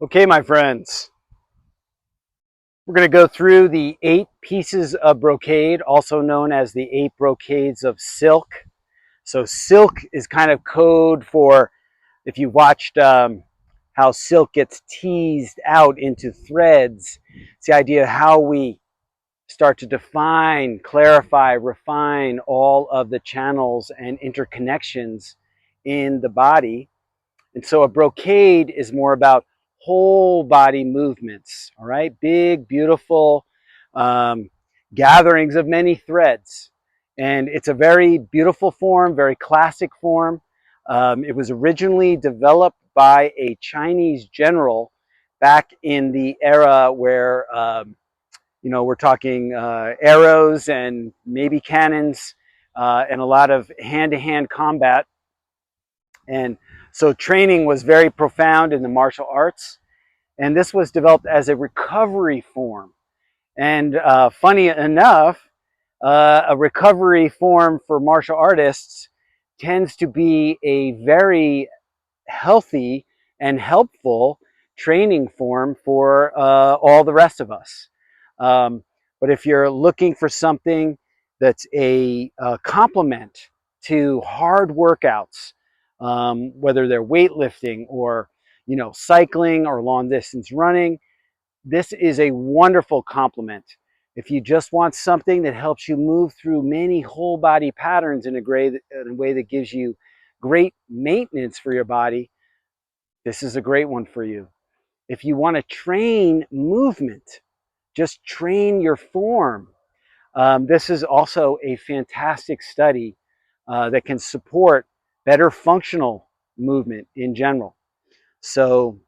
Okay, my friends, we're going to go through the 8 pieces of brocade, also known as the 8 brocades of silk. So silk is kind of code for, if you watched how silk gets teased out into threads, it's the idea of how we start to define, clarify, refine all of the channels and interconnections in the body. And so a brocade is more about whole body movements, all right? Big, beautiful gatherings of many threads. And it's a very beautiful form, very classic form. It was originally developed by a Chinese general back in the era where, we're talking arrows and maybe cannons and a lot of hand-to-hand combat. And so training was very profound in the martial arts. And this was developed as a recovery form. And funny enough, a recovery form for martial artists tends to be a very healthy and helpful training form for all the rest of us. But if you're looking for something that's a complement to hard workouts, whether they're weightlifting or cycling or long distance running, this is a wonderful complement. If you just want something that helps you move through many whole body patterns in a way that gives you great maintenance for your body, this is a great one for you. If you want to train movement, just train your form, this is also a fantastic study that can support better functional movement in general. So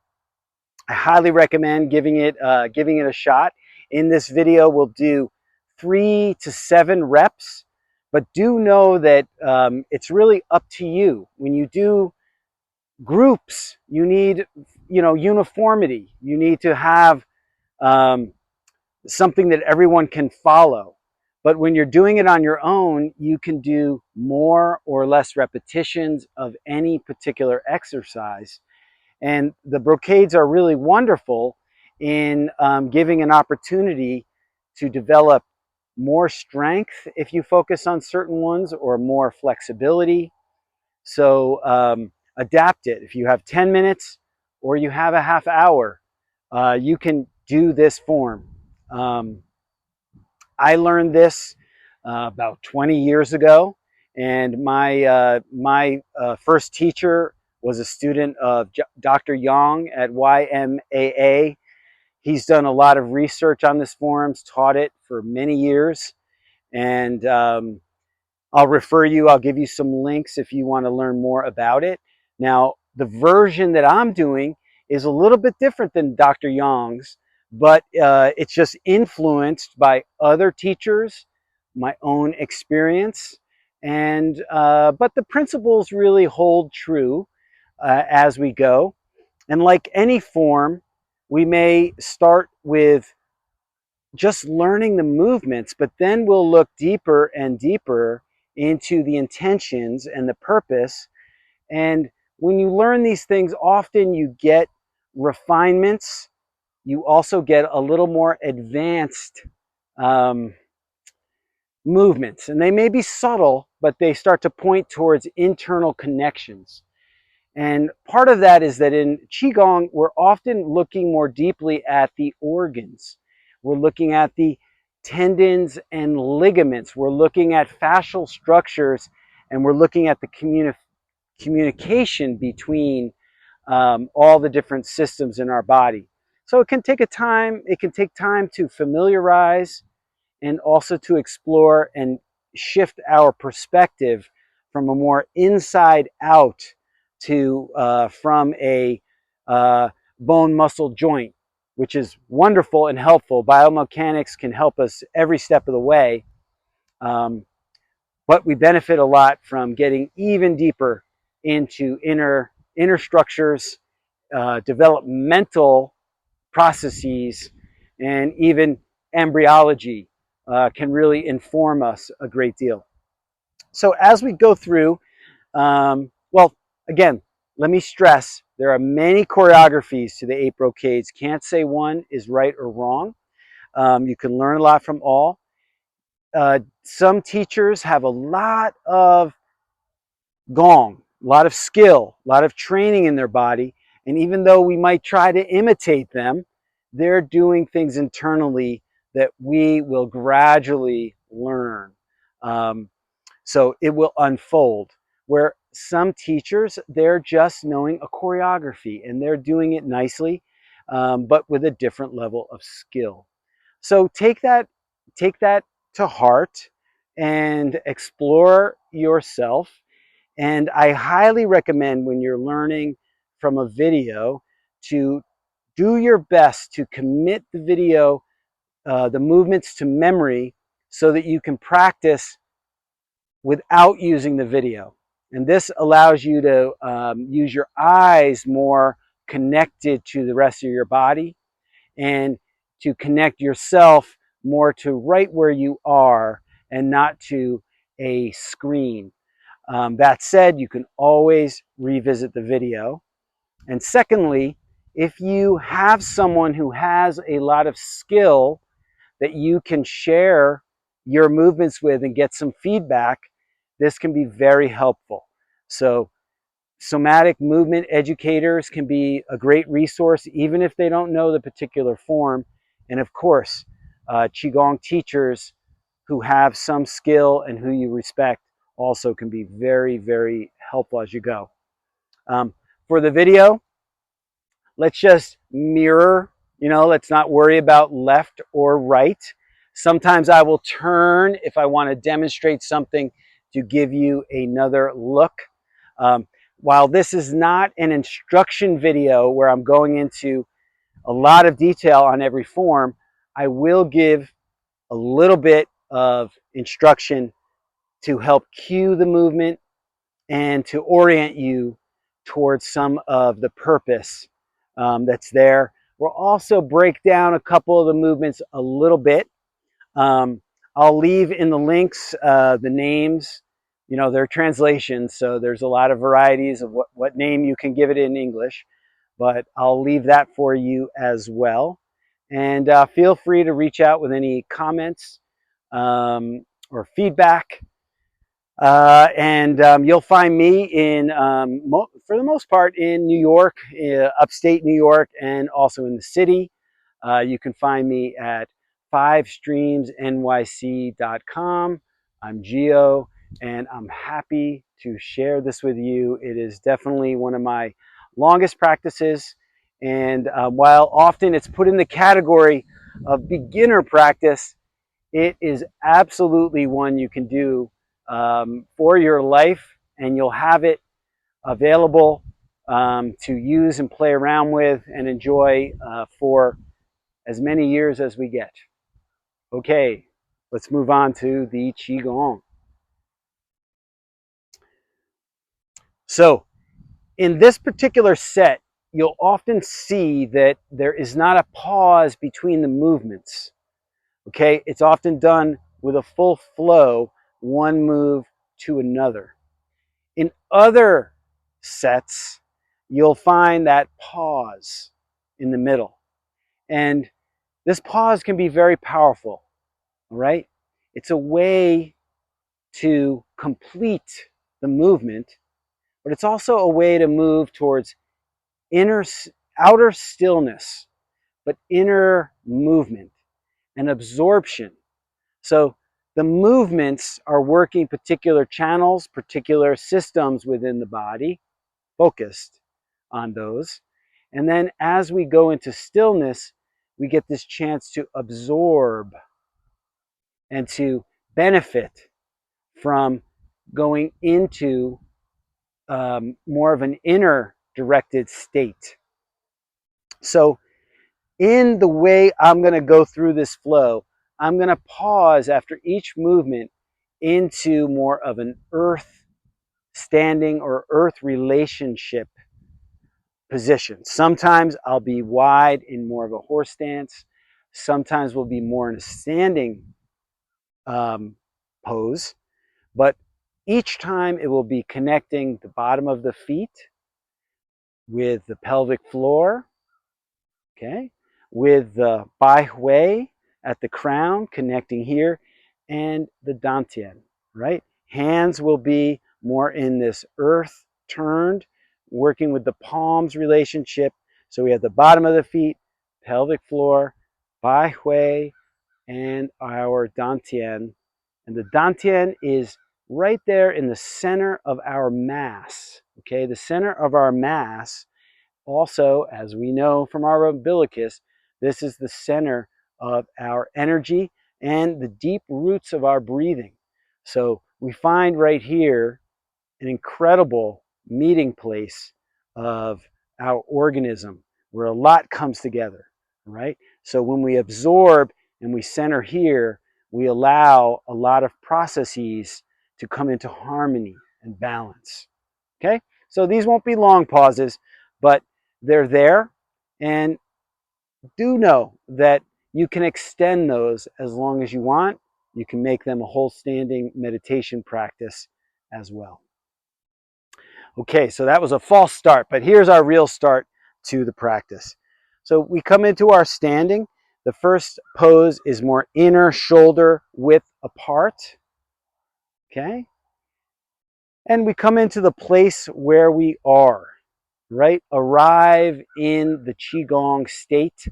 I highly recommend giving it a shot. In this video, we'll do 3 to 7 reps, but do know that it's really up to you. When you do groups, you need uniformity. You need to have something that everyone can follow. But when you're doing it on your own, you can do more or less repetitions of any particular exercise. And the brocades are really wonderful in giving an opportunity to develop more strength if you focus on certain ones, or more flexibility. So adapt it. If you have 10 minutes or you have a half hour, you can do this form. I learned this about 20 years ago, and my first teacher was a student of Dr. Yang at YMAA. He's done a lot of research on this form, taught it for many years, and I'll give you some links if you want to learn more about it. Now, the version that I'm doing is a little bit different than Dr. Yang's, but it's just influenced by other teachers, my own experience, and but the principles really hold true as we go. And like any form, we may start with just learning the movements, but then we'll look deeper and deeper into the intentions and the purpose. And when you learn these things, often you get refinements. You also get a little more advanced movements, and they may be subtle, but they start to point towards internal connections. And part of that is that in Qigong, we're often looking more deeply at the organs. We're looking at the tendons and ligaments. We're looking at fascial structures, and we're looking at the communication between all the different systems in our body. So it can take time to familiarize and also to explore and shift our perspective from a more inside out to from a bone muscle joint, which is wonderful and helpful. Biomechanics can help us every step of the way, but we benefit a lot from getting even deeper into inner structures, developmental processes, and even embryology can really inform us a great deal. So as we go through, well, again, let me stress, there are many choreographies to the 8 brocades. Can't say one is right or wrong. You can learn a lot from all. Some teachers have a lot of gong, a lot of skill, a lot of training in their body. And even though we might try to imitate them, they're doing things internally that we will gradually learn. So it will unfold. Where some teachers, they're just knowing a choreography and they're doing it nicely, but with a different level of skill. So take that to heart and explore yourself. And I highly recommend when you're learning from a video to do your best to commit the video, the movements to memory so that you can practice without using the video. And this allows you to use your eyes more connected to the rest of your body and to connect yourself more to right where you are and not to a screen. That said, you can always revisit the video. And secondly, if you have someone who has a lot of skill that you can share your movements with and get some feedback, this can be very helpful. So somatic movement educators can be a great resource, even if they don't know the particular form. And of course, Qigong teachers who have some skill and who you respect also can be very, very helpful as you go. For the video, let's just mirror, let's not worry about left or right. Sometimes I will turn if I want to demonstrate something to give you another look. While this is not an instruction video where I'm going into a lot of detail on every form, I will give a little bit of instruction to help cue the movement and to orient you towards some of the purpose that's there. We'll also break down a couple of the movements a little bit. I'll leave in the links the names, their translations, so there's a lot of varieties of what name you can give it in English, but I'll leave that for you as well. And feel free to reach out with any comments or feedback. You'll find me in, for the most part, in New York, upstate New York, and also in the city. You can find me at 5streamsnyc.com. I'm Geo, and I'm happy to share this with you. It is definitely one of my longest practices, and while often it's put in the category of beginner practice, it is absolutely one you can do for your life, and you'll have it available to use and play around with and enjoy for as many years as we get. Okay, let's move on to the Qigong. So in this particular set, you'll often see that there is not a pause between the movements. Okay, it's often done with a full flow, one move to another. In other sets, you'll find that pause in the middle. And this pause can be very powerful, all right? It's a way to complete the movement, but it's also a way to move towards outer stillness, but inner movement and absorption. So the movements are working particular channels, particular systems within the body, focused on those. And then as we go into stillness, we get this chance to absorb and to benefit from going into more of an inner directed state. So in the way I'm going to go through this flow, I'm going to pause after each movement into more of an earth standing or earth relationship position. Sometimes I'll be wide in more of a horse stance. Sometimes we'll be more in a standing pose. But each time it will be connecting the bottom of the feet with the pelvic floor, okay, with the bai hui at the crown connecting here, and the dantian, right? Hands will be more in this earth turned, working with the palms relationship. So we have the bottom of the feet, pelvic floor, bai hui, and our dantian. And the dantian is right there in the center of our mass, okay? The center of our mass. Also, as we know from our umbilicus, this is the center of our energy and the deep roots of our breathing. So we find right here an incredible meeting place of our organism where a lot comes together, right? So when we absorb and we center here, we allow a lot of processes to come into harmony and balance, okay? So these won't be long pauses, but they're there, and do know that you can extend those as long as you want. You can make them a whole standing meditation practice as well. Okay, so that was a false start, but here's our real start to the practice. So we come into our standing. The first pose is more inner shoulder width apart, okay? And we come into the place where we are, right? Arrive in the Qigong state,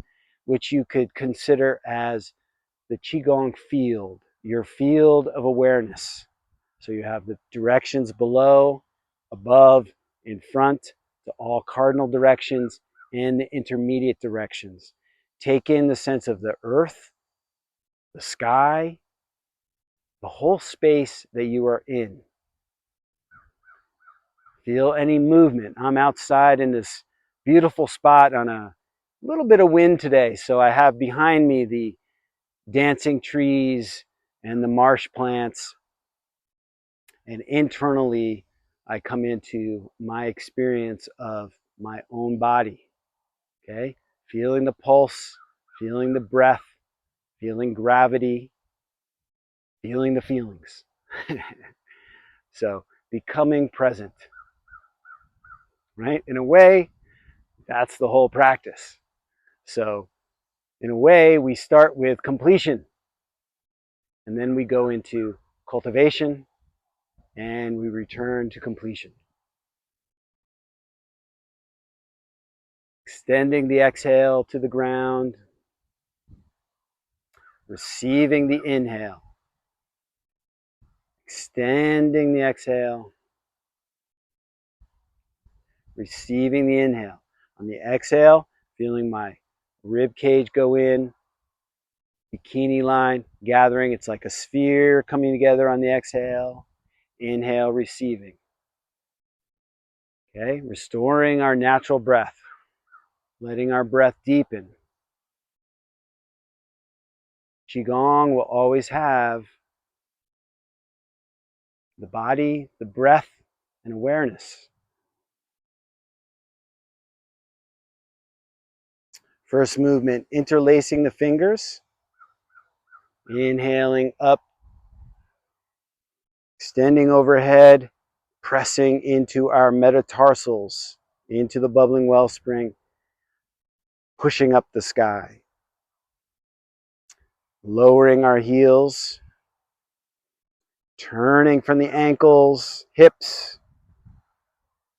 which you could consider as the Qigong field, your field of awareness. So you have the directions below, above, in front, to all cardinal directions and the intermediate directions. Take in the sense of the earth, the sky, the whole space that you are in. Feel any movement. I'm outside in this beautiful spot on a little bit of wind today, so I have behind me the dancing trees and the marsh plants, and internally I come into my experience of my own body, okay? Feeling the pulse, feeling the breath, feeling gravity, feeling the feelings. So becoming present, right? In a way, that's the whole practice. So in a way, we start with completion, and then we go into cultivation, and we return to completion. Extending the exhale to the ground, receiving the inhale, extending the exhale, receiving the inhale. On the exhale, feeling my rib cage go in, bikini line gathering. It's like a sphere coming together on the exhale. Inhale, receiving. Okay, restoring our natural breath, letting our breath deepen. Qigong will always have the body, the breath, and awareness. First movement, interlacing the fingers. Inhaling up, extending overhead, pressing into our metatarsals, into the bubbling wellspring, pushing up the sky. Lowering our heels, turning from the ankles, hips,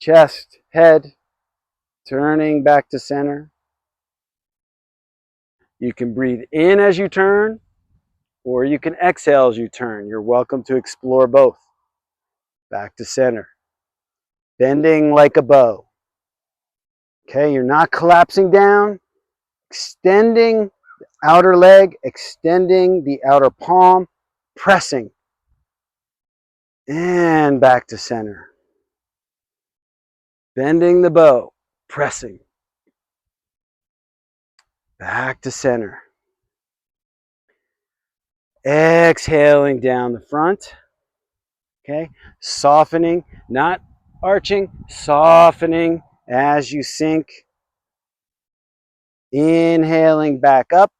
chest, head, turning back to center. You can breathe in as you turn, or you can exhale as you turn. You're welcome to explore both. Back to center. Bending like a bow. Okay, you're not collapsing down. Extending the outer leg, extending the outer palm, pressing. And back to center. Bending the bow, pressing. Back to center. Exhaling down the front. Okay, softening, not arching, softening as you sink. Inhaling back up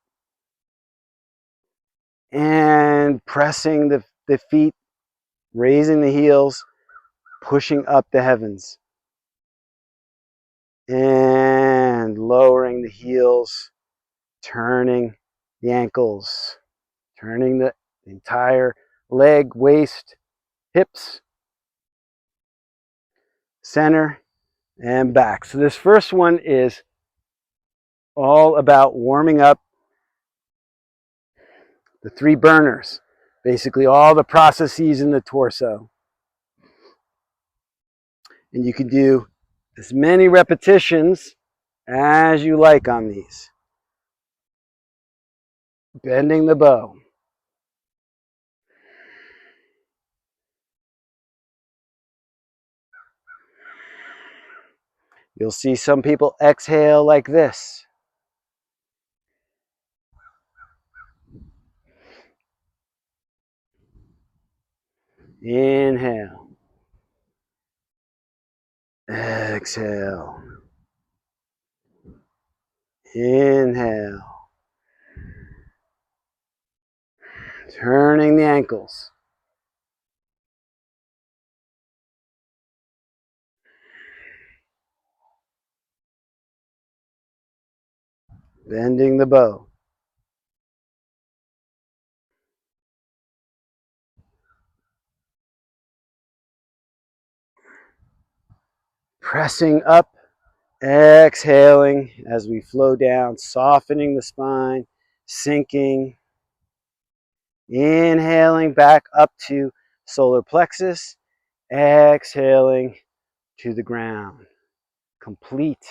and pressing the feet, raising the heels, pushing up the heavens. And lowering the heels, turning the ankles, turning the entire leg, waist, hips, center, and back. So this first one is all about warming up the three burners, basically all the processes in the torso. And you can do as many repetitions as you like on these. Bending the bow. You'll see some people exhale like this. Inhale. Exhale. Inhale. Turning the ankles. Bending the bow. Pressing up, exhaling as we flow down, softening the spine, sinking. Inhaling back up to solar plexus, exhaling to the ground. Complete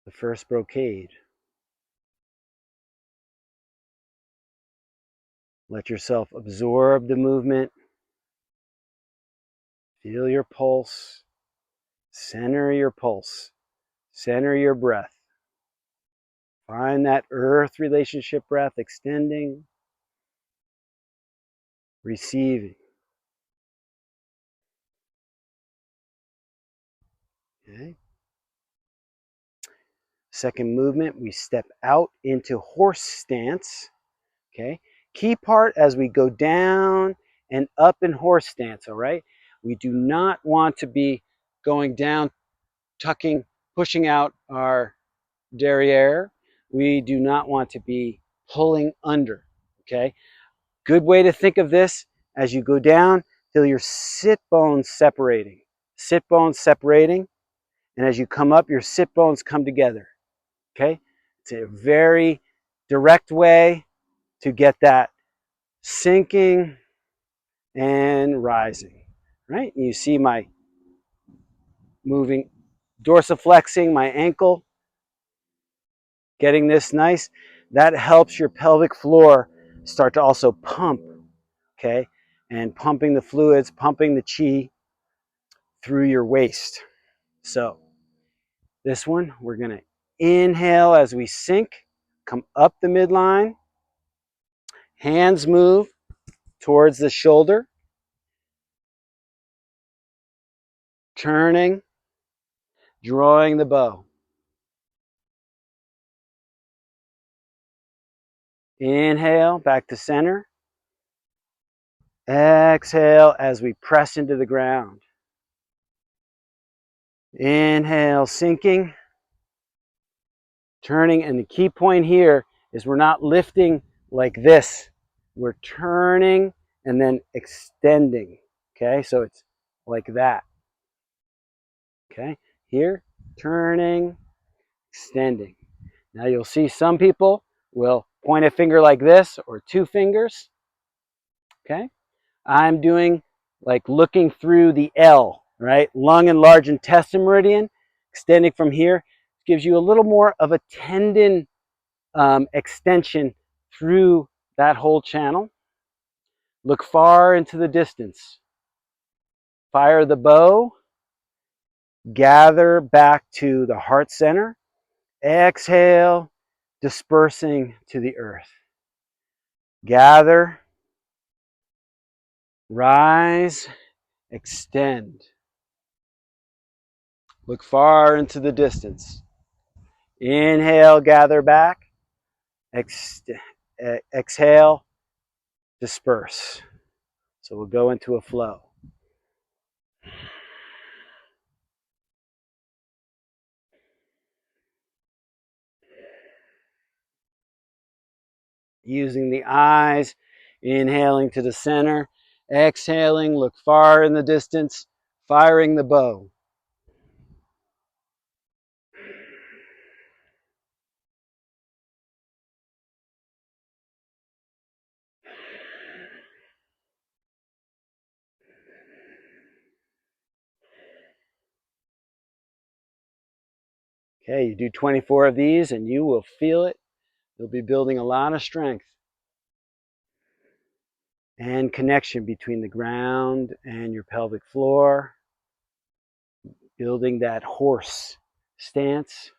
the first brocade. Let yourself absorb the movement. Feel your pulse. Center your pulse. Center your breath. Find that earth relationship breath extending, receiving. Okay. Second movement, we step out into horse stance. Okay. Key part as we go down and up in horse stance, all right? We do not want to be going down, tucking, pushing out our derriere. We do not want to be pulling under, okay? Good way to think of this as you go down, feel your sit bones separating. Sit bones separating, and as you come up, your sit bones come together, okay? It's a very direct way to get that sinking and rising, right? And you see my moving, dorsiflexing my ankle, getting this nice. That helps your pelvic floor start to also pump, okay? And pumping the fluids, pumping the chi through your waist. So this one, we're gonna inhale as we sink, come up the midline, hands move towards the shoulder, turning, drawing the bow. Inhale, back to center. Exhale as we press into the ground. Inhale, sinking, turning, and the key point here is we're not lifting like this. We're turning and then extending, okay? So it's like that, okay? Here, turning, extending. Now you'll see some people will point a finger like this or two fingers, okay? I'm doing like looking through the L, right? Lung and large intestine meridian, extending from here, gives you a little more of a tendon extension through that whole channel. Look far into the distance. Fire the bow. Gather back to the heart center. Exhale, dispersing to the earth. Gather, rise, extend. Look far into the distance. Inhale, gather back. Exhale, disperse. So we'll go into a flow. Using the eyes, inhaling to the center, exhaling, look far in the distance, firing the bow. Okay, you do 24 of these and you will feel it. You'll be building a lot of strength and connection between the ground and your pelvic floor, building that horse stance.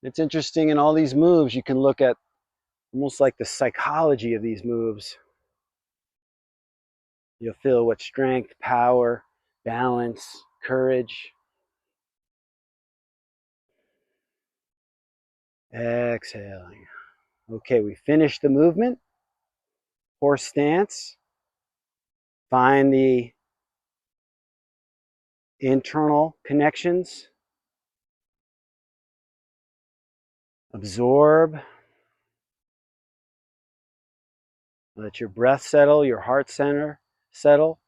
It's interesting in all these moves, you can look at almost like the psychology of these moves. You'll feel what strength, power, balance, courage. Exhaling. Okay, we finished the movement. Horse stance. Find the internal connections. Absorb. Let your breath settle, your heart center settle.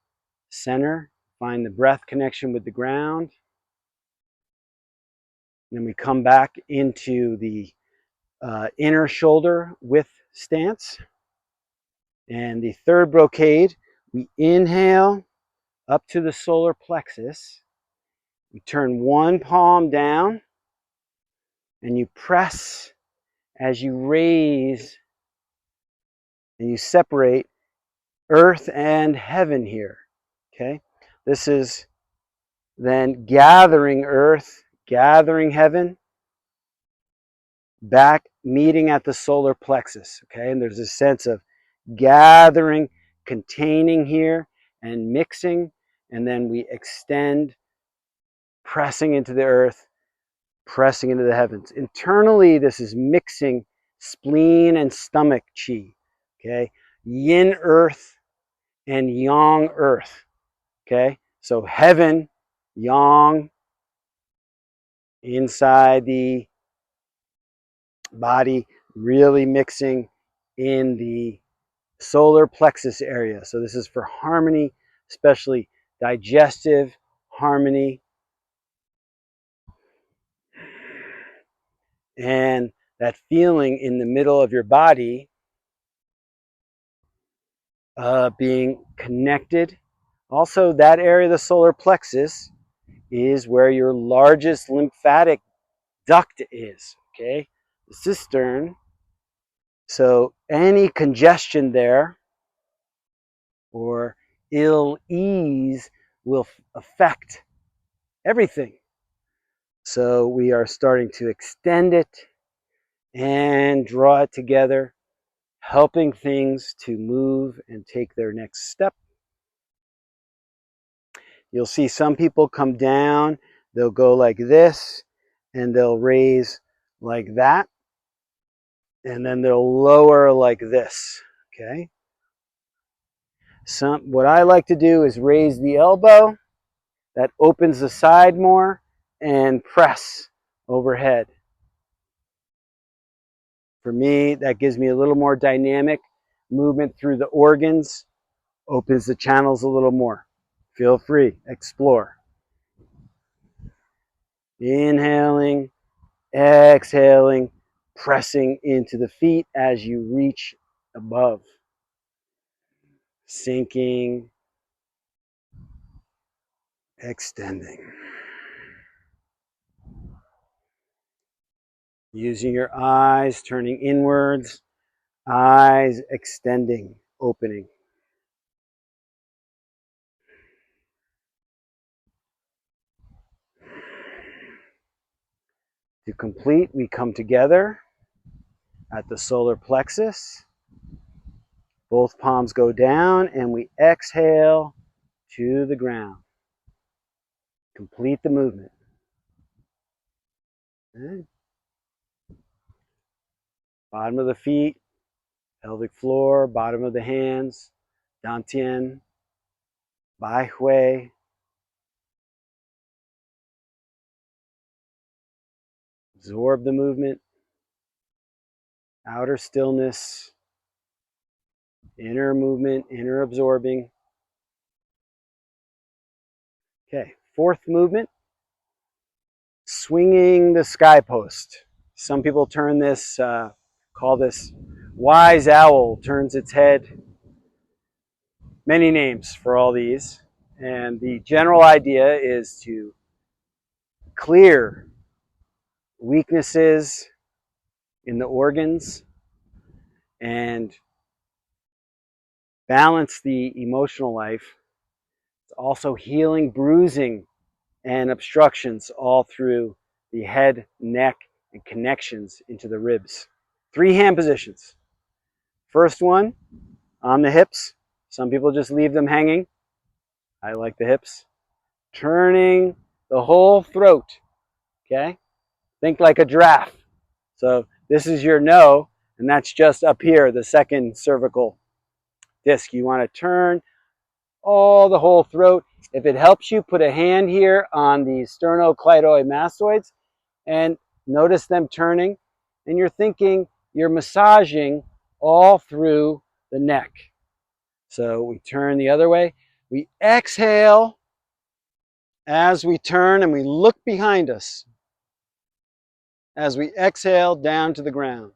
Center. Find the breath connection with the ground. Then we come back into the inner shoulder width stance. And the third brocade, we inhale up to the solar plexus. You turn one palm down and you press as you raise and you separate earth and heaven here. Okay, this is then gathering earth, gathering heaven, back meeting at the solar plexus. Okay, and there's a sense of gathering, containing here, and mixing, and then we extend, pressing into the earth, pressing into the heavens. Internally, this is mixing spleen and stomach chi. Okay, yin earth and yang earth. Okay, so heaven, yang, inside the body, really mixing in the solar plexus area. So this is for harmony, especially digestive harmony. And that feeling in the middle of your body being connected. Also, that area of the solar plexus is where your largest lymphatic duct is, okay? The cistern. So any congestion there or ill ease will affect everything. So we are starting to extend it and draw it together, helping things to move and take their next step. You'll see some people come down, they'll go like this, and they'll raise like that, and then they'll lower like this, okay? What I like to do is raise the elbow, that opens the side more, and press overhead. For me, that gives me a little more dynamic movement through the organs, opens the channels a little more. Feel free, explore. Inhaling, exhaling, pressing into the feet as you reach above. Sinking, extending. Using your eyes, turning inwards, eyes extending, opening. To complete, we come together at the solar plexus. Both palms go down and we exhale to the ground. Complete the movement. Okay. Bottom of the feet, pelvic floor, bottom of the hands, dantian, Bai Hui. Absorb the movement. Outer stillness. Inner movement, inner absorbing. Okay, fourth movement. Swinging the sky post. Some people turn this, call this wise owl, turns its head. Many names for all these. And the general idea is to clear weaknesses in the organs and balance the emotional life. It's also healing bruising and obstructions all through the head, neck, and connections into the ribs. 3 hand positions. First one, on the hips. Some people just leave them hanging. I like the hips. Turning the whole throat, okay? Think like a giraffe. So this is your no, and that's just up here, the second cervical disc. You want to turn all the whole throat. If it helps you, put a hand here on the sternocleidomastoids and notice them turning. And you're thinking you're massaging all through the neck. So we turn the other way. We exhale as we turn and we look behind us. As we exhale down to the ground.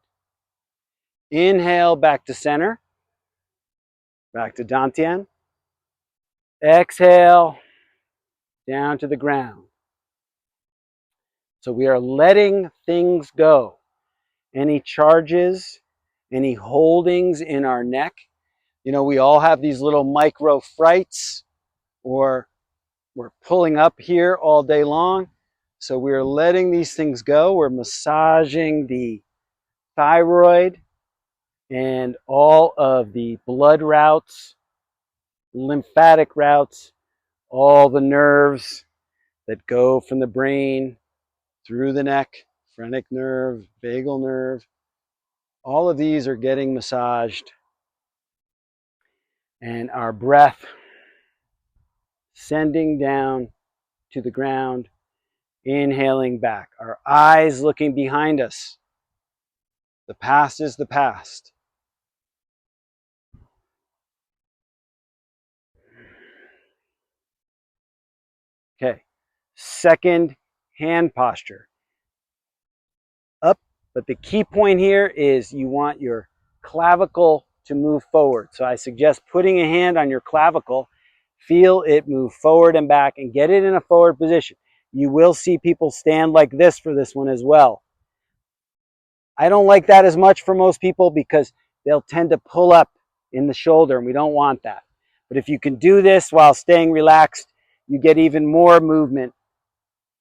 Inhale back to center. Back to Dantian. Exhale down to the ground. So we are letting things go. Any charges, any holdings in our neck. You know, we all have these little micro frights, or we're pulling up here all day long. So we're letting these things go. We're massaging the thyroid and all of the blood routes, lymphatic routes, all the nerves that go from the brain through the neck, phrenic nerve, vagal nerve. All of these are getting massaged. And our breath sending down to the ground, inhaling back. Our eyes looking behind us. The past is the past. Okay, second hand posture. Up, but the key point here is you want your clavicle to move forward. So I suggest putting a hand on your clavicle, feel it move forward and back, and get it in a forward position. You will see people stand like this for this one as well. I don't like that as much for most people because they'll tend to pull up in the shoulder, and we don't want that. But if you can do this while staying relaxed, you get even more movement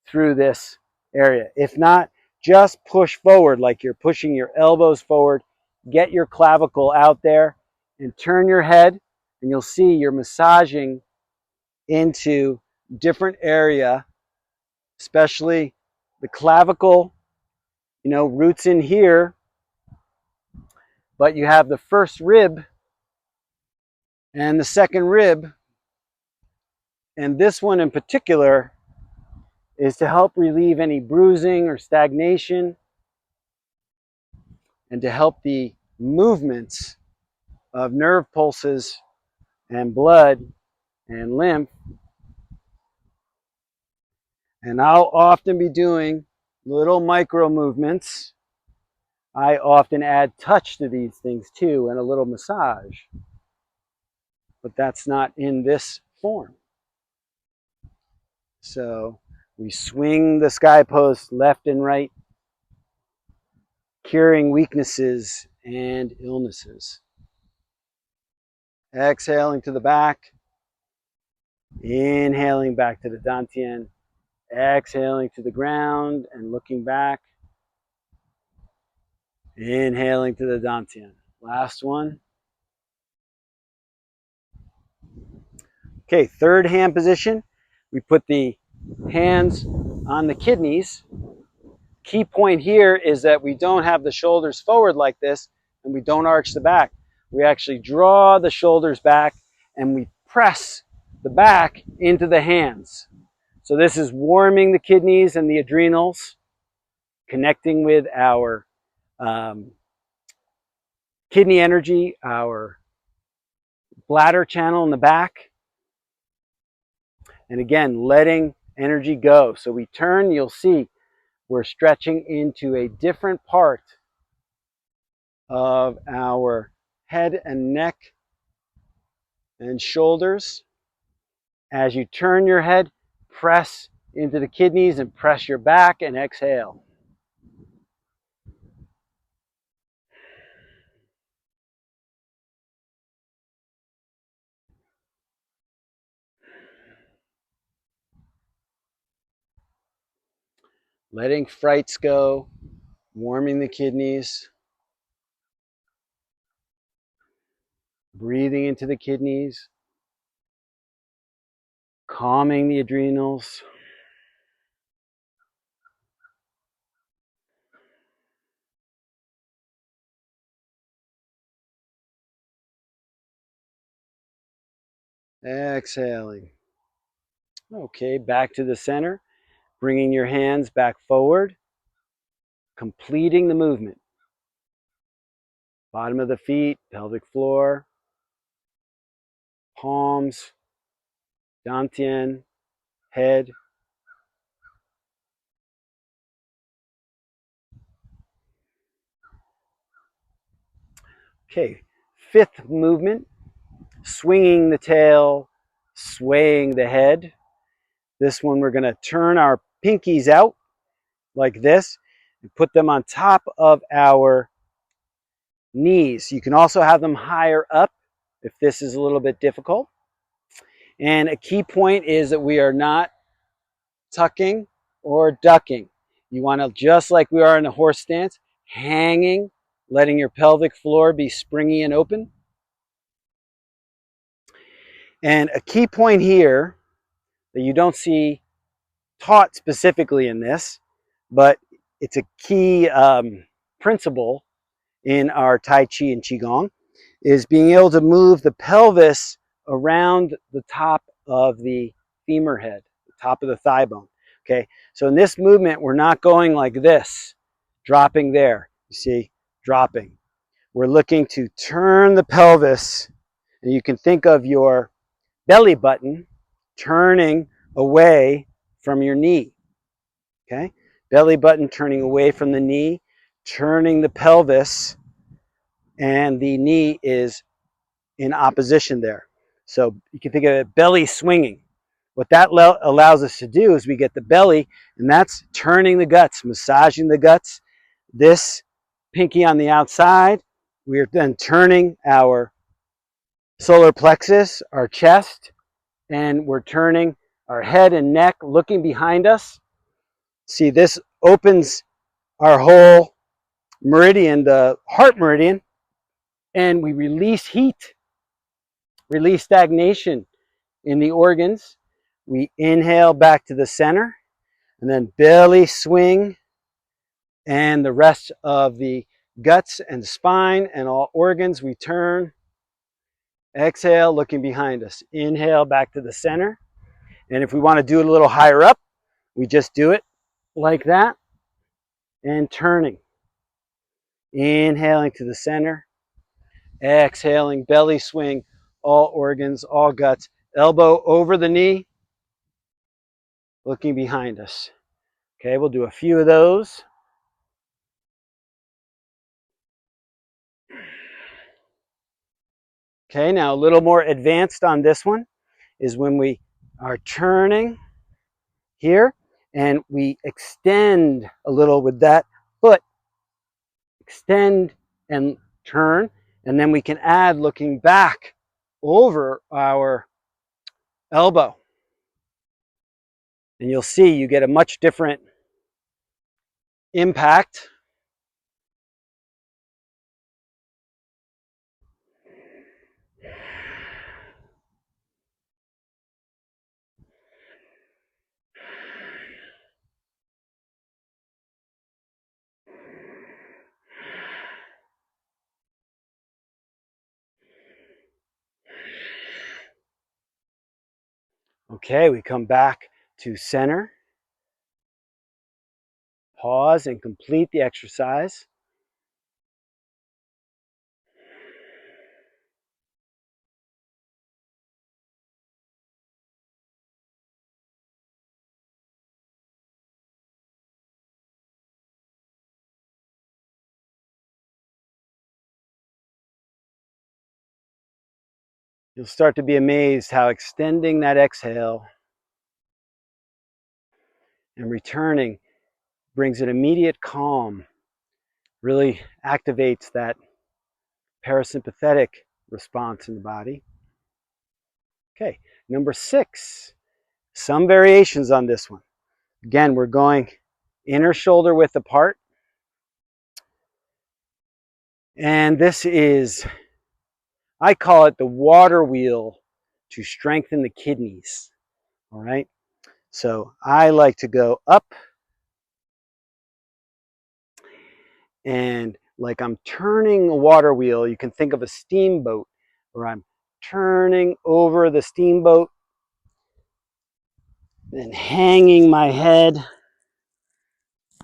through this area. If not, just push forward like you're pushing your elbows forward. Get your clavicle out there and turn your head, and you'll see you're massaging into different area, especially the clavicle, you know, roots in here, but you have the first rib and the second rib, and this one in particular is to help relieve any bruising or stagnation and to help the movements of nerve pulses and blood and lymph. And I'll often be doing little micro movements. I often add touch to these things too, and a little massage. But that's not in this form. So we swing the sky post left and right, curing weaknesses and illnesses. Exhaling to the back, inhaling back to the Dantian, exhaling to the ground and looking back, inhaling to the Dantian. Last one. Okay, third hand position. We put the hands on the kidneys. Key point here is that we don't have the shoulders forward like this, and we don't arch the back. We actually draw the shoulders back and we press the back into the hands. So this is warming the kidneys and the adrenals, connecting with our kidney energy, our bladder channel in the back. And again, letting energy go. So we turn, you'll see we're stretching into a different part of our head and neck and shoulders. As you turn your head, press into the kidneys and press your back and exhale. Letting frights go, warming the kidneys, breathing into the kidneys, calming the adrenals. Exhaling. Okay, back to the center, bringing your hands back forward, completing the movement. Bottom of the feet, pelvic floor, palms, dantian, head. Okay, fifth movement, swinging the tail, swaying the head. This one we're going to turn our pinkies out like this and put them on top of our knees. You can also have them higher up if this is a little bit difficult. And a key point is that we are not tucking or ducking. You want to, just like we are in a horse stance, hanging, letting your pelvic floor be springy and open. And a key point here that you don't see taught specifically in this, but it's a key principle in our Tai Chi and Qigong, is being able to move the pelvis around the top of the femur head, the top of the thigh bone. Okay, so in this movement, we're not going like this, dropping there, you see, dropping. We're looking to turn the pelvis, and you can think of your belly button turning away from your knee. Okay, belly button turning away from the knee, turning the pelvis, and the knee is in opposition there. So you can think of it belly swinging. What that allows us to do is we get the belly, and that's turning the guts, massaging the guts. This pinky on the outside, we're then turning our solar plexus, our chest, and we're turning our head and neck, looking behind us. See, this opens our whole meridian, the heart meridian, and we release heat, release stagnation in the organs. We inhale back to the center, and then belly swing, and the rest of the guts and spine and all organs, we turn. Exhale, looking behind us. Inhale back to the center. And if we want to do it a little higher up, we just do it like that and turning. Inhaling to the center. Exhaling, belly swing, all organs, all guts. Elbow over the knee, looking behind us. Okay, we'll do a few of those. Okay, now a little more advanced on this one is when we are turning here and we extend a little with that foot. Extend and turn, and then we can add looking back over our elbow. And you'll see you get a much different impact. Okay, we come back to center. Pause and complete the exercise. You'll start to be amazed how extending that exhale and returning brings an immediate calm, really activates that parasympathetic response in the body. Okay, number 6, some variations on this one. Again, we're going inner shoulder width apart. And this is, I call it the water wheel to strengthen the kidneys. All right. So I like to go up and like I'm turning a water wheel. You can think of a steamboat where I'm turning over the steamboat and hanging my head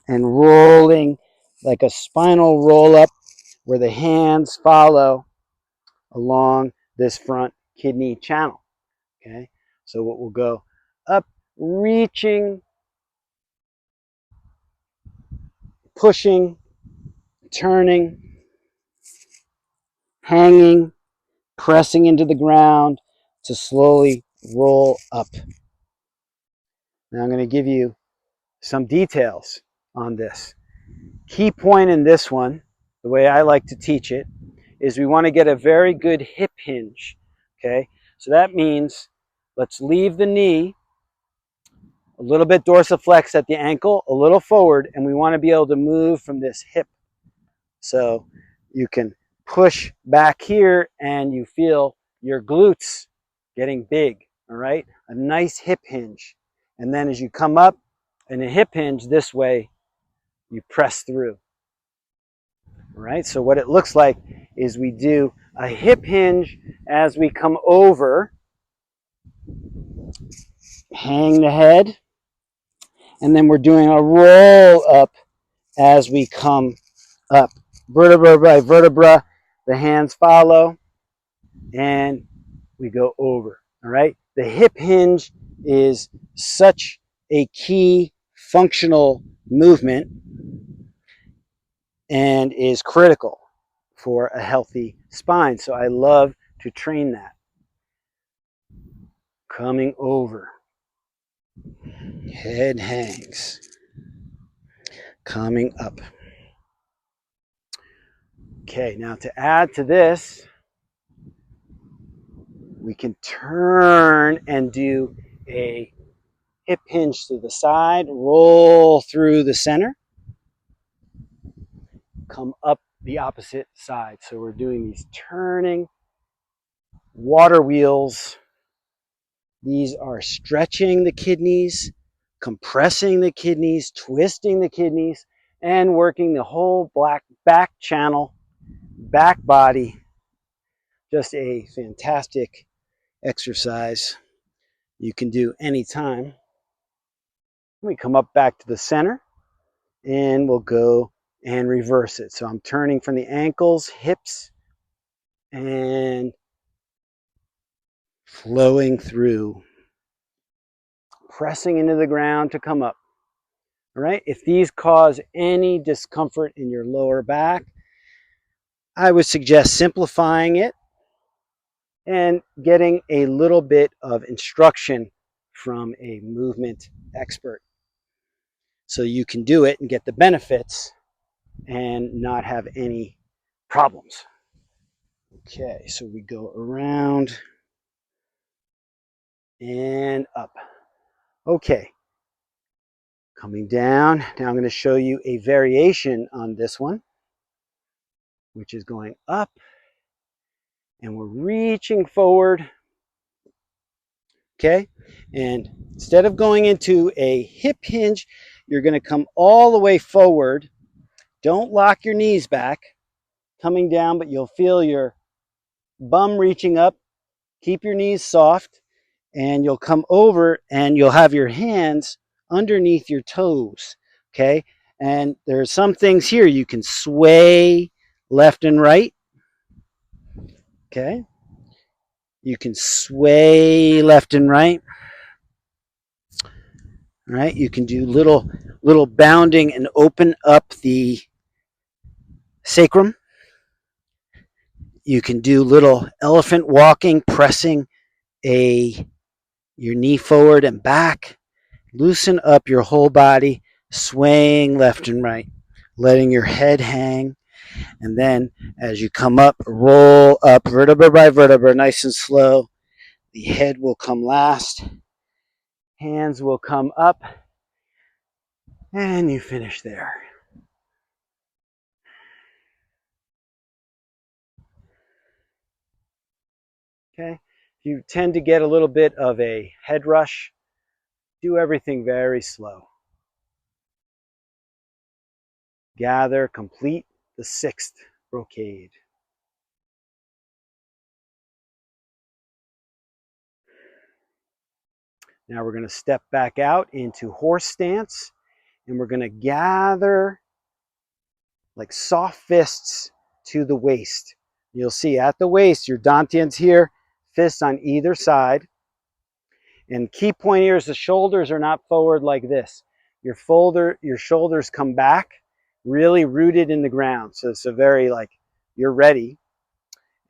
and rolling like a spinal roll up where the hands follow along this front kidney channel. Okay, so what will go up, reaching, pushing, turning, hanging, pressing into the ground to slowly roll up. Now I'm going to give you some details on this. Key point in this one, the way I like to teach it, is we want to get a very good hip hinge. Okay, so that means let's leave the knee a little bit dorsiflex at the ankle, a little forward, and we want to be able to move from this hip. So you can push back here and you feel your glutes getting big, all right? A nice hip hinge. And then as you come up in a hip hinge this way, you press through, all right? So what it looks like is we do a hip hinge as we come over, hang the head, and then we're doing a roll up as we come up. Vertebra by vertebra, the hands follow, and we go over, all right? The hip hinge is such a key functional movement and is critical for a healthy spine. So I love to train that. Coming over, head hangs, coming up. Okay, now to add to this, we can turn and do a hip hinge to the side, roll through the center, come up the opposite side. So we're doing these turning water wheels. These are stretching the kidneys, compressing the kidneys, twisting the kidneys, and working the whole back channel, back body. Just a fantastic exercise you can do anytime. We come up back to the center and we'll go and reverse it. So I'm turning from the ankles, hips, and flowing through, pressing into the ground to come up. All right, if these cause any discomfort in your lower back, I would suggest simplifying it and getting a little bit of instruction from a movement expert so you can do it and get the benefits and not have any problems. Okay, so we go around and up. Okay, coming down. Now I'm going to show you a variation on this one, which is going up and we're reaching forward. Okay, and instead of going into a hip hinge, you're going to come all the way forward. Don't lock your knees back, coming down, but you'll feel your bum reaching up. Keep your knees soft and you'll come over and you'll have your hands underneath your toes, okay? And there are some things here you can sway left and right, okay? You can sway left and right, all right? You can do little bounding and open up the sacrum. You can do little elephant walking, pressing your knee forward and back. Loosen up your whole body, swaying left and right, letting your head hang. And then as you come up, roll up vertebra by vertebra, nice and slow. The head will come last. Hands will come up. And you finish there. Okay? If you tend to get a little bit of a head rush, do everything very slow. Gather, complete the 6th brocade. Now we're going to step back out into horse stance, and we're going to gather like soft fists to the waist. You'll see at the waist, your dantian's here, fists on either side. And key point here is the shoulders are not forward like this. Your shoulders come back, really rooted in the ground. So it's a very you're ready.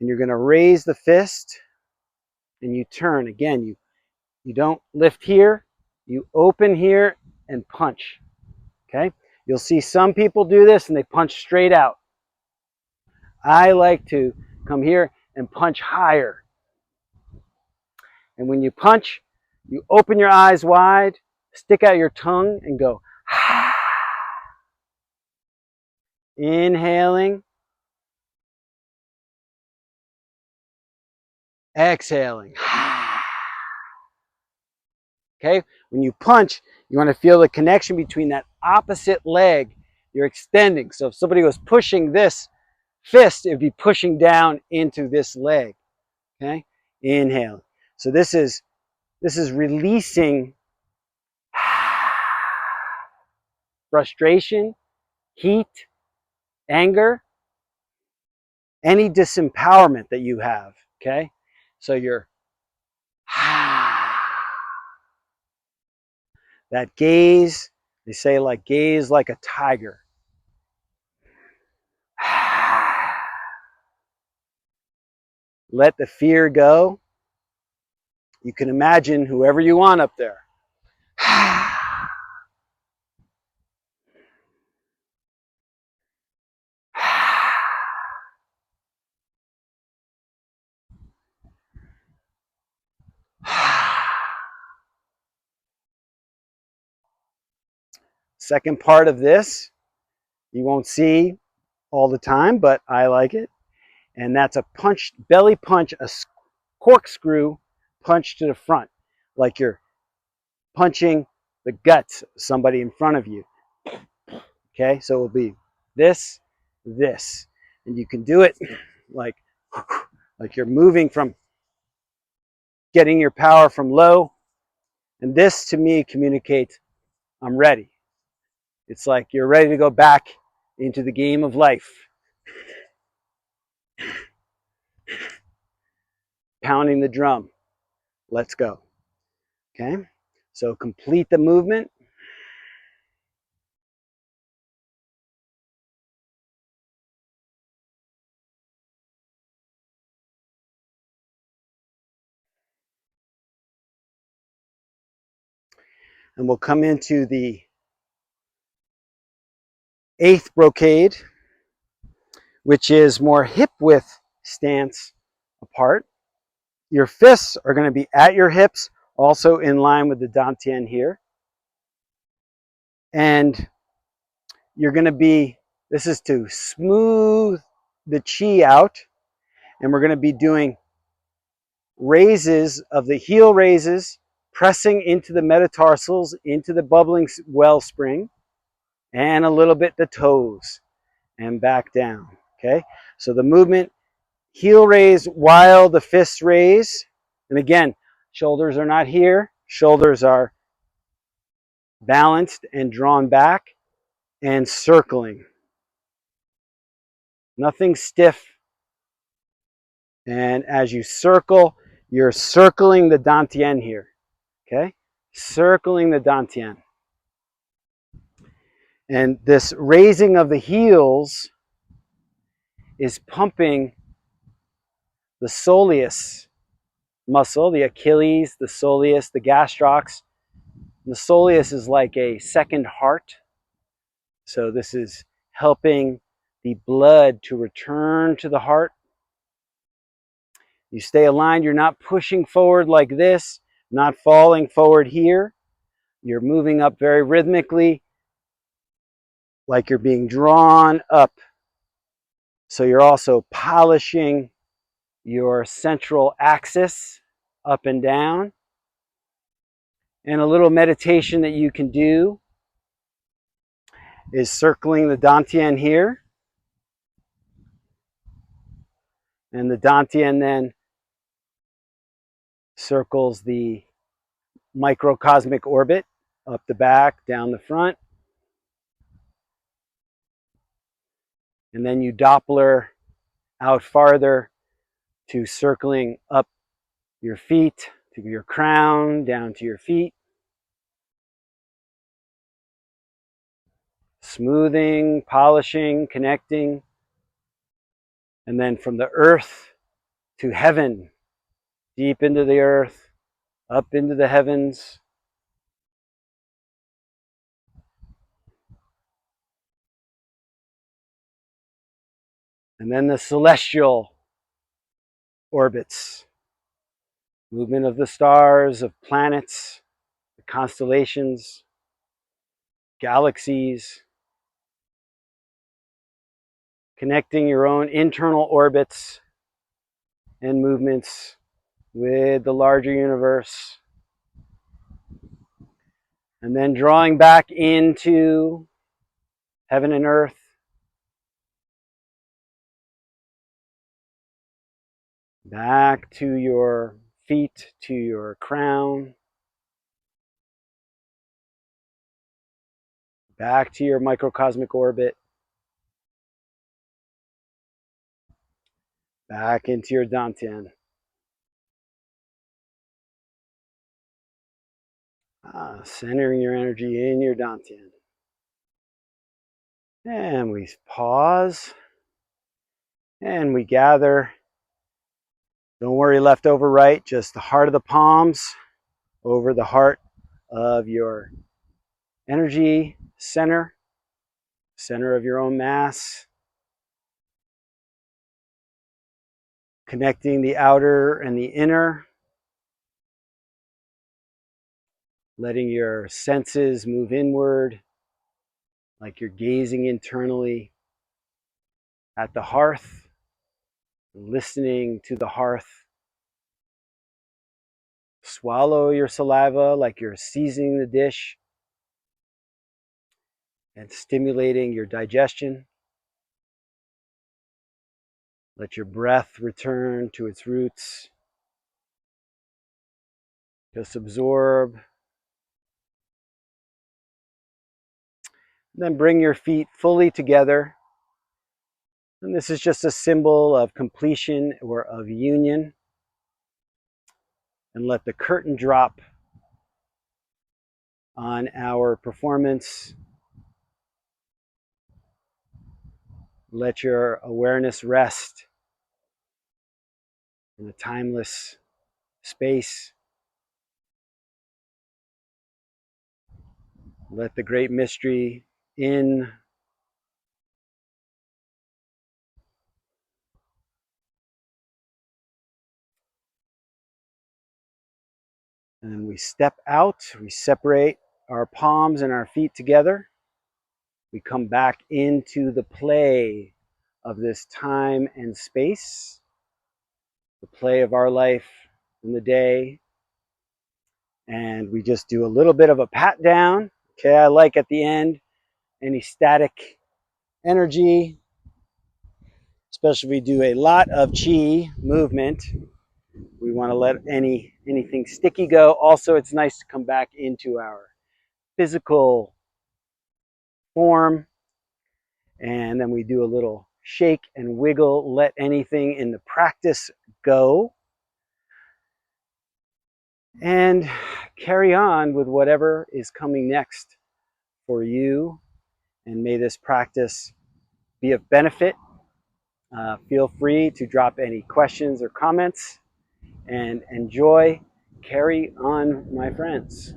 And you're going to raise the fist and you turn. Again, you don't lift here, you open here and punch. Okay? You'll see some people do this and they punch straight out. I like to come here and punch higher. And when you punch, you open your eyes wide, stick out your tongue and go, inhaling, exhaling. Okay? When you punch, you want to feel the connection between that opposite leg you're extending. So if somebody was pushing this fist, it would be pushing down into this leg. Okay? Inhale. So this is releasing frustration, heat, anger, any disempowerment that you have. Okay? So you're that gaze, they say gaze like a tiger. Let the fear go. You can imagine whoever you want up there. Second part of this, you won't see all the time, but I like it. And that's a punch, belly punch, a corkscrew punch to the front, like you're punching the guts of somebody in front of you. Okay, so it will be this, this. And you can do it like you're moving from getting your power from low. And this to me communicates, I'm ready. It's like you're ready to go back into the game of life. Pounding the drum. Let's go. Okay? So complete the movement. And we'll come into the 8th brocade, which is more hip width stance apart. Your fists are going to be at your hips, also in line with the dantian here. And you're going to be, this is to smooth the chi out. And we're going to be doing raises of the heel raises, pressing into the metatarsals, into the bubbling wellspring, and a little bit the toes, and back down. Okay, so the movement, heel raise while the fists raise. And again, Shoulders are not here. Shoulders are balanced and drawn back and circling. Nothing stiff. And as you circle, you're circling the dantian here. Okay? Circling the dantian. And this raising of the heels is pumping the soleus muscle, the Achilles, the soleus, the gastrocs. The soleus is like a second heart. So this is helping the blood to return to the heart. You stay aligned. You're not pushing forward like this, not falling forward here. You're moving up very rhythmically, like you're being drawn up. So you're also polishing your central axis up and down. And a little meditation that you can do is circling the dantian here. And the dantian then circles the microcosmic orbit up the back, down the front. And then you Doppler out farther to circling up your feet, to your crown, down to your feet. Smoothing, polishing, connecting. And then from the earth to heaven, deep into the earth, up into the heavens. And then the celestial orbits. Movement of the stars, of planets, the constellations, galaxies. Connecting your own internal orbits and movements with the larger universe. And then drawing back into heaven and earth. Back to your feet, to your crown. Back to your microcosmic orbit. Back into your dantian. Centering your energy in your dantian. And we pause. And we gather. Don't worry left over right, just the heart of the palms over the heart of your energy center, center of your own mass. Connecting the outer and the inner. Letting your senses move inward, like you're gazing internally at the hearth, listening to the hearth. Swallow your saliva like you're seasoning the dish and stimulating your digestion. Let your breath return to its roots. Just absorb. Then bring your feet fully together. And this is just a symbol of completion or of union. And let the curtain drop on our performance. Let your awareness rest in a timeless space. Let the great mystery in. And we step out, we separate our palms and our feet together. We come back into the play of this time and space, the play of our life in the day. And we just do a little bit of a pat down. Okay, I like at the end any static energy, especially if we do a lot of chi movement. We want to let anything sticky go. Also, it's nice to come back into our physical form. And then we do a little shake and wiggle, let anything in the practice go, and carry on with whatever is coming next for you. And may this practice be of benefit. Feel free to drop any questions or comments, and enjoy. Carry on, my friends.